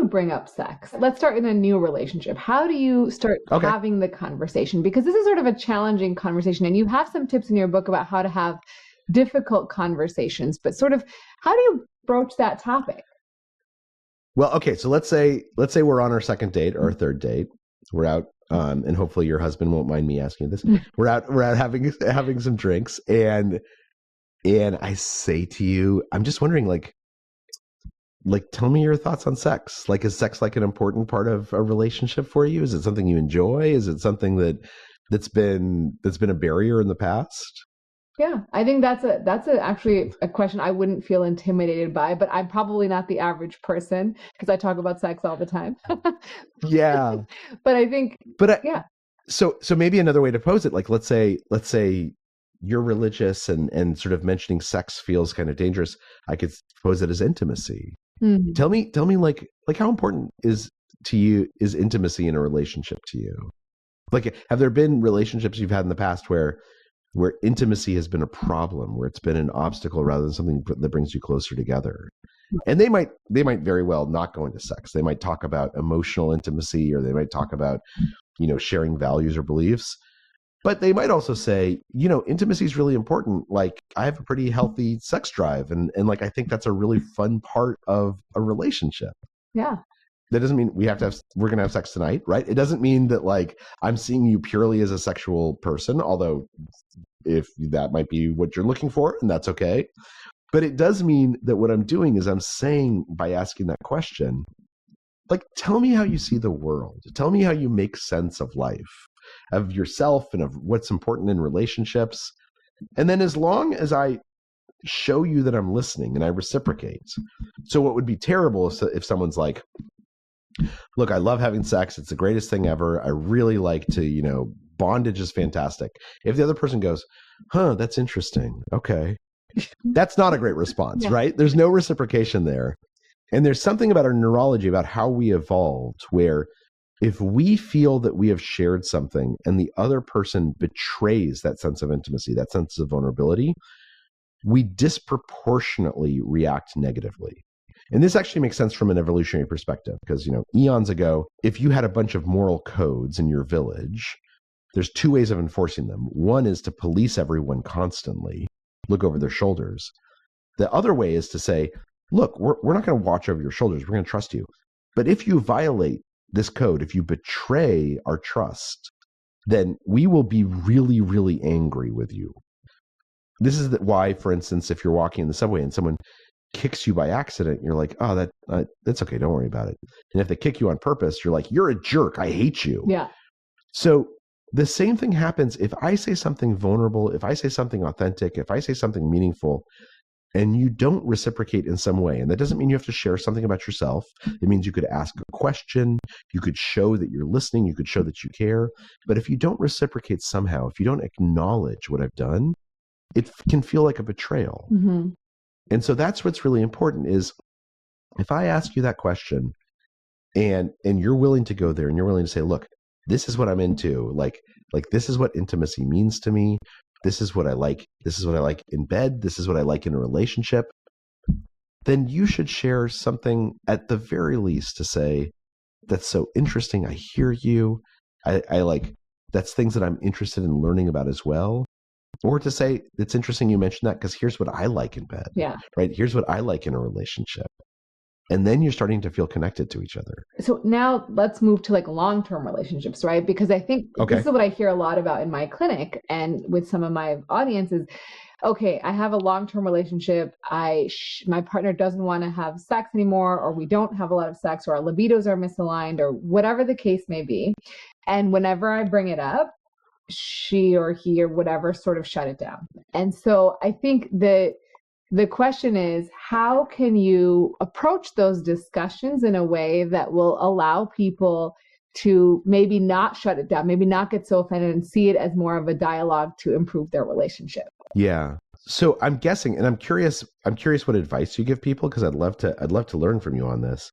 you bring up sex? Let's start in a new relationship. How do you start having the conversation? Because this is sort of a challenging conversation, and you have some tips in your book about how to have difficult conversations, but sort of how do you broach that topic? Well, okay. So let's say we're on our second date or our third date. We're out, and hopefully your husband won't mind me asking you this. We're out having some drinks, and I say to you, I'm just wondering, like, tell me your thoughts on sex. Like, is sex like an important part of a relationship for you? Is it something you enjoy? Is it something that's been a barrier in the past? Yeah, I think that's actually a question I wouldn't feel intimidated by, but I'm probably not the average person because I talk about sex all the time. Yeah. But I think, yeah. So maybe another way to pose it, like, let's say you're religious and sort of mentioning sex feels kind of dangerous. I could pose it as intimacy. Mm-hmm. Tell me like how important is intimacy in a relationship to you? Like, have there been relationships you've had in the past where intimacy has been a problem, where it's been an obstacle rather than something that brings you closer together? And they might very well not go into sex. They might talk about emotional intimacy, or they might talk about, sharing values or beliefs. But they might also say, intimacy is really important. Like, I have a pretty healthy sex drive, and like, I think that's a really fun part of a relationship. Yeah. That doesn't mean we're going to have sex tonight, right? It doesn't mean that, like, I'm seeing you purely as a sexual person, although if that might be what you're looking for, and that's okay. But it does mean that what I'm doing is I'm saying, by asking that question, like, tell me how you see the world. Tell me how you make sense of life, of yourself, and of what's important in relationships. And then as long as I show you that I'm listening and I reciprocate. So what would be terrible if someone's like, look, I love having sex. It's the greatest thing ever. I really like to, bondage is fantastic. If the other person goes, huh, that's interesting. Okay. That's not a great response, right? There's no reciprocation there. And there's something about our neurology, about how we evolved, where if we feel that we have shared something and the other person betrays that sense of intimacy, that sense of vulnerability, we disproportionately react negatively. And this actually makes sense from an evolutionary perspective, because, eons ago, if you had a bunch of moral codes in your village, there's two ways of enforcing them. One is to police everyone constantly, look over their shoulders. The other way is to say, look, we're not going to watch over your shoulders. We're going to trust you. But if you violate this code, if you betray our trust, then we will be really, really angry with you. This is why, for instance, if you're walking in the subway and someone kicks you by accident, you're like, oh, that's okay, don't worry about it. And if they kick you on purpose, you're like, you're a jerk, I hate you. Yeah. So the same thing happens if I say something vulnerable, if I say something authentic, if I say something meaningful, and you don't reciprocate in some way. And that doesn't mean you have to share something about yourself. It means you could ask a question, you could show that you're listening, you could show that you care. But if you don't reciprocate somehow, if you don't acknowledge what I've done, it can feel like a betrayal. Mm-hmm. And so that's what's really important is, if I ask you that question and you're willing to go there and you're willing to say, look, this is what I'm into, like this is what intimacy means to me. This is what I like. This is what I like in bed. This is what I like in a relationship. Then you should share something at the very least to say, that's so interesting. I hear you. I like, that's things that I'm interested in learning about as well. Or to say, it's interesting you mentioned that because here's what I like in bed. Yeah. Right. Here's what I like in a relationship. And then you're starting to feel connected to each other. So now let's move to like long-term relationships, right? Because I think this is what I hear a lot about in my clinic and with some of my audiences. Okay, I have a long-term relationship. My partner doesn't want to have sex anymore, or we don't have a lot of sex, or our libidos are misaligned, or whatever the case may be. And whenever I bring it up, she or he or whatever sort of shut it down. And so I think the question is, how can you approach those discussions in a way that will allow people to maybe not shut it down, maybe not get so offended, and see it as more of a dialogue to improve their relationship? Yeah. So I'm guessing, and I'm curious what advice you give people, because I'd love to learn from you on this.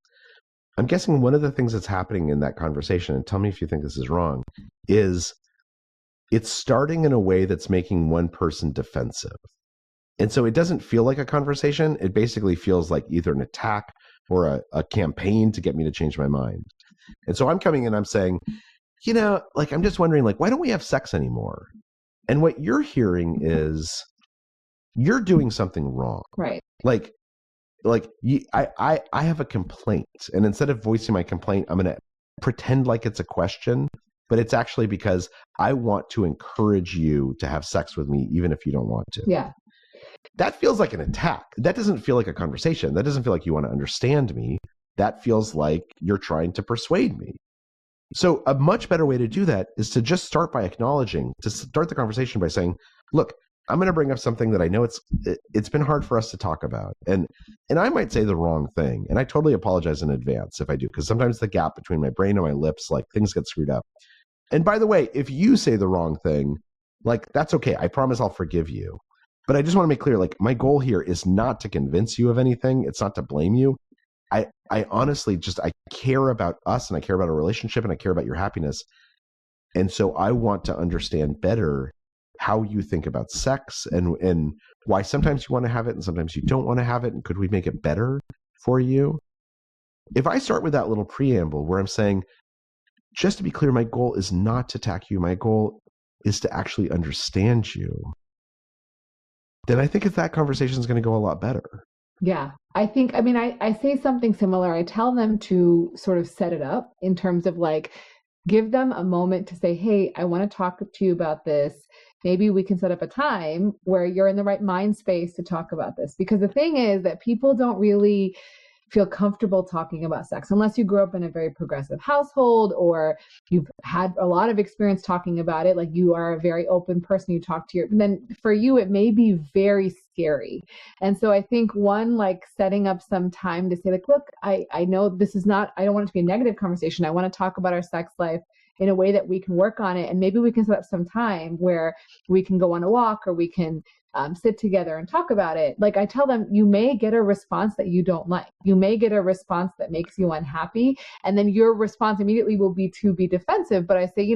I'm guessing one of the things that's happening in that conversation, and tell me if you think this is wrong, is it's starting in a way that's making one person defensive. And so it doesn't feel like a conversation. It basically feels like either an attack or a campaign to get me to change my mind. And so I'm coming in, I'm saying, like, I'm just wondering, like, why don't we have sex anymore? And what you're hearing is you're doing something wrong. Right. I have a complaint, and instead of voicing my complaint, I'm going to pretend like it's a question, but it's actually because I want to encourage you to have sex with me, even if you don't want to. Yeah. That feels like an attack. That doesn't feel like a conversation. That doesn't feel like you want to understand me. That feels like you're trying to persuade me. So a much better way to do that is to just start by acknowledging, to start the conversation by saying, look, I'm going to bring up something that I know it's been hard for us to talk about. And I might say the wrong thing. And I totally apologize in advance if I do, because sometimes the gap between my brain and my lips, like, things get screwed up. And by the way, if you say the wrong thing, like, that's okay. I promise I'll forgive you. But I just want to make clear, like, my goal here is not to convince you of anything. It's not to blame you. I honestly I care about us, and I care about our relationship, and I care about your happiness. And so I want to understand better how you think about sex and why sometimes you want to have it and sometimes you don't want to have it. And could we make it better for you? If I start with that little preamble where I'm saying, just to be clear, my goal is not to attack you. My goal is to actually understand you. Then I think that conversation is going to go a lot better. Yeah, I say something similar. I tell them to sort of set it up in terms of, like, give them a moment to say, hey, I want to talk to you about this. Maybe we can set up a time where you're in the right mind space to talk about this. Because the thing is that people don't really feel comfortable talking about sex unless you grew up in a very progressive household or you've had a lot of experience talking about it. Like, you are a very open person, you talk to then for you, it may be very scary. And so I think like setting up some time to say, like, look, I know this is not, I don't want it to be a negative conversation. I want to talk about our sex life in a way that we can work on it. And maybe we can set up some time where we can go on a walk or we can sit together and talk about it. Like, I tell them, you may get a response that you don't like. You may get a response that makes you unhappy. And then your response immediately will be to be defensive. But I say,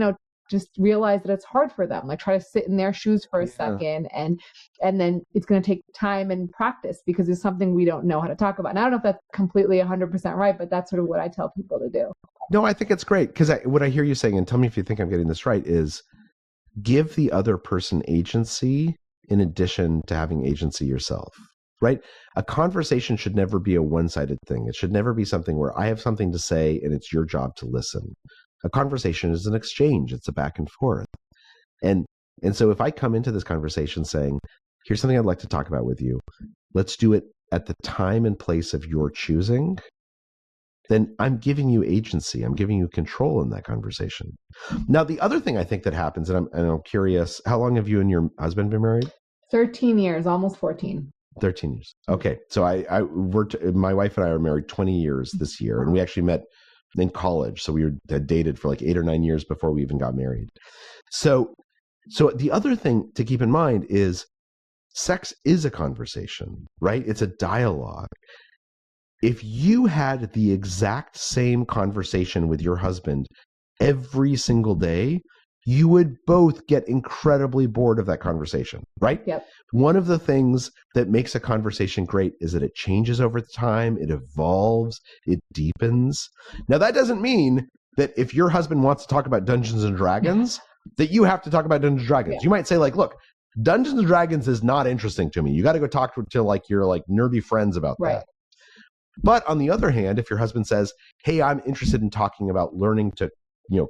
just realize that it's hard for them. Like, try to sit in their shoes for a second. And then it's going to take time and practice because it's something we don't know how to talk about. And I don't know if that's completely 100% right, but that's sort of what I tell people to do. No, I think it's great because what I hear you saying, and tell me if you think I'm getting this right, is give the other person agency in addition to having agency yourself, right? A conversation should never be a one-sided thing. It should never be something where I have something to say and it's your job to listen. A conversation is an exchange. It's a back and forth. And so if I come into this conversation saying, here's something I'd like to talk about with you, let's do it at the time and place of your choosing, then I'm giving you agency. I'm giving you control in that conversation. Now, the other thing I think that happens, and I'm curious, how long have you and your husband been married? 13 years, almost 14. 13 years. Okay. So my wife and I are married 20 years this year, and we actually met in college. So we had dated for like 8 or 9 years before we even got married. So the other thing to keep in mind is sex is a conversation, right? It's a dialogue. If you had the exact same conversation with your husband every single day, you would both get incredibly bored of that conversation, right? Yep. One of the things that makes a conversation great is that it changes over time, it evolves, it deepens. Now, that doesn't mean that if your husband wants to talk about Dungeons and Dragons, that you have to talk about Dungeons and Dragons. Yeah. You might say, like, look, Dungeons and Dragons is not interesting to me. You got to go talk to like your like nerdy friends about that. But on the other hand, if your husband says, hey, I'm interested in talking about learning to,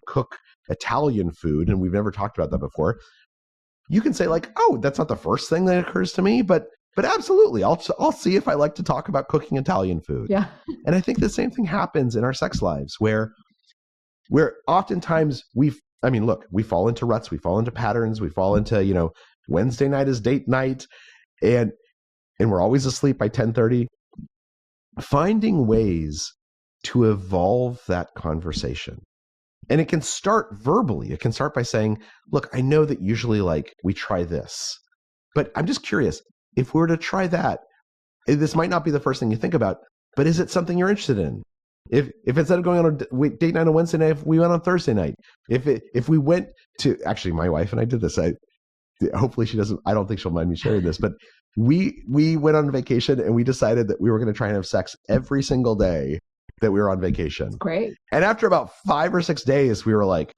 cook Italian food, and we've never talked about that before, you can say, like, oh, that's not the first thing that occurs to me, but absolutely, I'll see if I like to talk about cooking Italian food. Yeah. And I think the same thing happens in our sex lives where oftentimes we fall into ruts, we fall into patterns, we fall into, Wednesday night is date night, and we're always asleep by 10:30. Finding ways to evolve that conversation. And it can start verbally. It can start by saying, look, I know that usually like we try this, but I'm just curious, if we were to try that, this might not be the first thing you think about, but is it something you're interested in? If instead of going on a date night on Wednesday night, if we went on Thursday night, if we went to, actually my wife and I did this, hopefully she doesn't, I don't think she'll mind me sharing this, but we went on vacation and we decided that we were going to try and have sex every single day that we were on vacation. Great. And after about 5 or 6 days, we were like,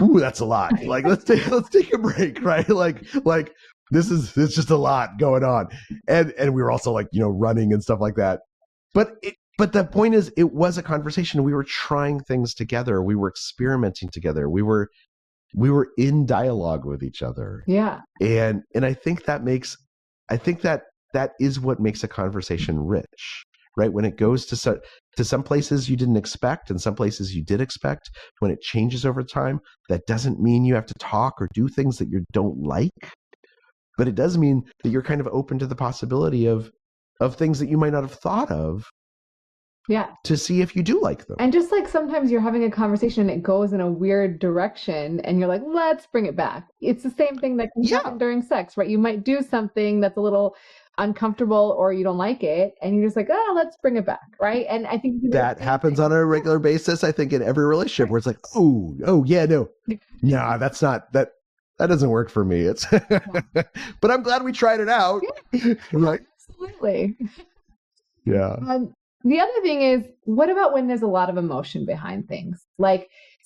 ooh, that's a lot. Like, let's take a break, right? Like it's just a lot going on. And we were also like, running and stuff like that. But the point is, it was a conversation. We were trying things together. We were experimenting together. We were in dialogue with each other. Yeah. And I think that is what makes a conversation rich, right? When it goes to some places you didn't expect and some places you did expect, when it changes over time, that doesn't mean you have to talk or do things that you don't like, but it does mean that you're kind of open to the possibility of things that you might not have thought of. Yeah. To see if you do like them. And just like sometimes you're having a conversation and it goes in a weird direction and you're like, let's bring it back. It's the same thing that can happen during sex, right? You might do something that's a little uncomfortable or you don't like it and you're just like, oh, let's bring it back, right? And I think that happens on a regular basis, I think, in every relationship where it's like, oh yeah, no, that's not, that doesn't work for me. It's but I'm glad we tried it out. Yeah. Right? Absolutely. Yeah. The other thing is, what about when there's a lot of emotion behind things?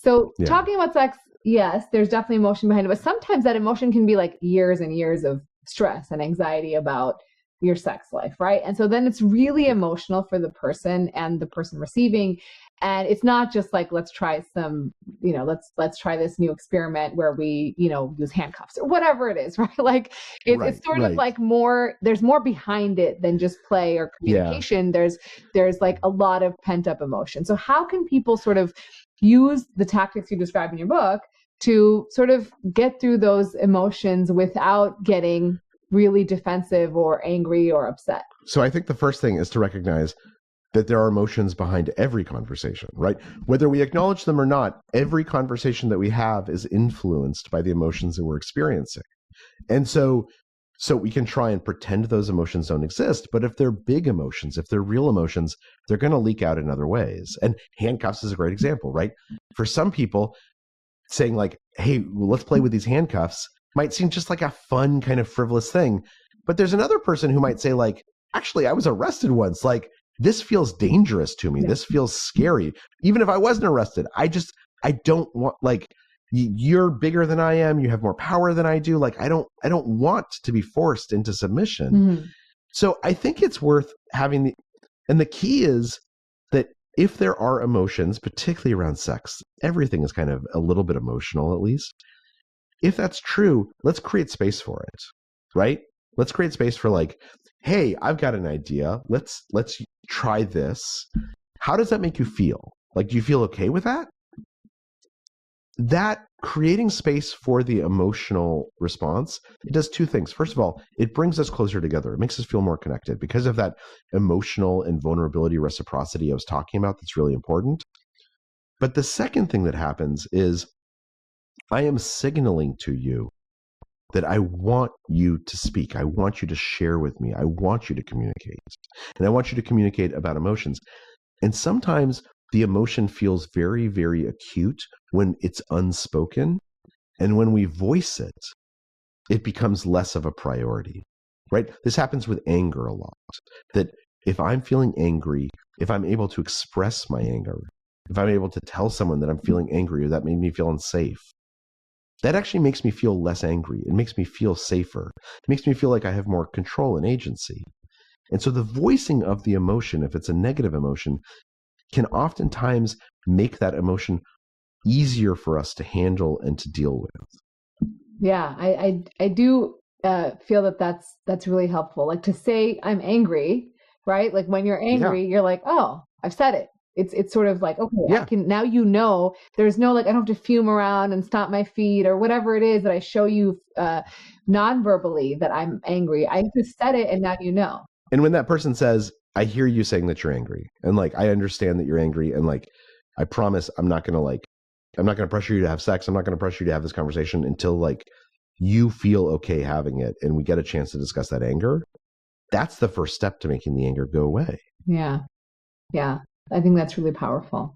Talking about sex, yes, there's definitely emotion behind it, but sometimes that emotion can be like years and years of stress and anxiety about your sex life, right? And so then it's really emotional for the person and the person receiving. And it's not just like, let's try some, let's try this new experiment where we, use handcuffs or whatever it is, right? Like it's sort of like there's more behind it than just play or communication. Yeah. There's like a lot of pent up emotion. So how can people sort of use the tactics you describe in your book to sort of get through those emotions without getting really defensive or angry or upset? So I think the first thing is to recognize that there are emotions behind every conversation, right? Whether we acknowledge them or not, every conversation that we have is influenced by the emotions that we're experiencing. And so we can try and pretend those emotions don't exist, but if they're big emotions, if they're real emotions, they're going to leak out in other ways. And handcuffs is a great example, right? For some people, saying like, hey, let's play with these handcuffs might seem just like a fun kind of frivolous thing. But there's another person who might say like, actually, I was arrested once. Like, this feels dangerous to me. Yeah. This feels scary. Even if I wasn't arrested, I don't want, like, you're bigger than I am. You have more power than I do. Like, I don't want to be forced into submission. Mm-hmm. So I think it's worth having and the key is that if there are emotions, particularly around sex, everything is kind of a little bit emotional, at least. If that's true, let's create space for it, right? Let's create space for like, hey, I've got an idea. Let's try this. How does that make you feel? Like, do you feel okay with that? That creating space for the emotional response, it does two things. First of all, it brings us closer together. It makes us feel more connected because of that emotional and vulnerability reciprocity I was talking about. That's really important. But the second thing that happens is I am signaling to you that I want you to speak. I want you to share with me. I want you to communicate. And I want you to communicate about emotions. And sometimes the emotion feels very, very acute when it's unspoken. And when we voice it, it becomes less of a priority, right? This happens with anger a lot. That if I'm feeling angry, if I'm able to express my anger, if I'm able to tell someone that I'm feeling angry or that made me feel unsafe, that actually makes me feel less angry. It makes me feel safer. It makes me feel like I have more control and agency. And so the voicing of the emotion, if it's a negative emotion, can oftentimes make that emotion easier for us to handle and to deal with. Yeah, I do feel that that's really helpful. Like to say I'm angry, right? Like when you're angry, you're like, oh, I've said it. It's sort of like, okay, I can, now there's no like, I don't have to fume around and stomp my feet or whatever it is that I show you non-verbally that I'm angry. I just said it and now you know. And when that person says, I hear you saying that you're angry and like, I understand that you're angry and like, I promise I'm not going to pressure you to have sex. I'm not going to pressure you to have this conversation until like you feel okay having it and we get a chance to discuss that anger. That's the first step to making the anger go away. Yeah. Yeah. I think that's really powerful.